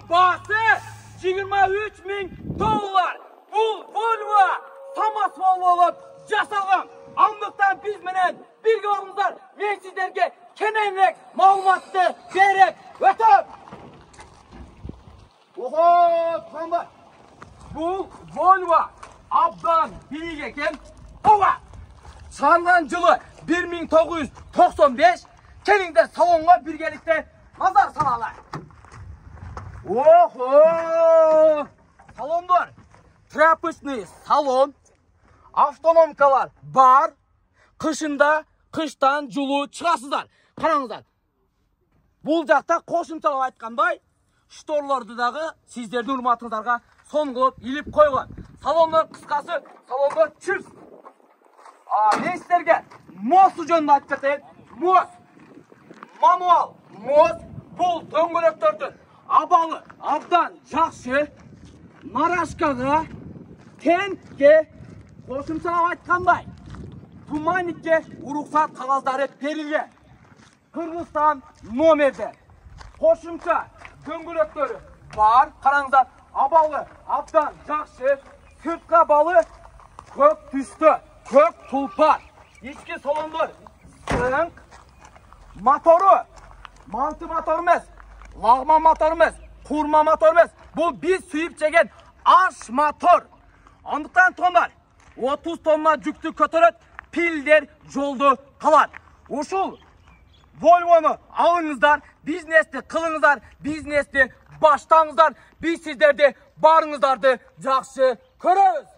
Bunun bahsi 23.000 dolar. Bu Volvo Samas Volvo olup jasalgın. Anlıktan biz menen birge olunuzlar. Men sizlerge kenenrek malumatты berip ötüm. Oho, tamam. Bu Volvo abdan birik eken. Ova. Çıkarılgan жылы 1995. Kelingler salonga birgelikte nazar salalar. Oho! Salonlar. Trapışный salon. Автономкалар бар. Kıştan жылуу çıgasыздар. Karаңыздар. Бул жакта кошумчалап айткандай, шторлорду дагы сиздердин урматыңыздарга соңгулуп илип койгон. Салондор кыскасы, салондор чип. Мен сіздерге мосу жөнүндө айтып кетейин. Мос. Мануал. Мос. Бул дөңгөлөктөрдүн абалы абдан жакшы. Нарашкага, тентке, кошумчалап айткандай, туманникке уруксат кагаздары берилген. Кыргызстан номерде. Кошумча дөңгөлөктөрү бар. Караңыздар, абалы абдан жакшы. Сыртка балы көк түстө. Kök tulpar, içki salondur, sınk, motoru, mantı motoru emas, lağma motoru emas, kurma motoru emas. Bu biz suyup çeken aş motor. Andıktan tonlar, 30 tonna жүктү көтөрөт, pilder жолду калат. Ушул Volvo'nu alыңızдар, бизнести кылыңыздар, бизнести баштаңыздар. Biz sizlerdi barыңыздарды жакшы көрөбүз.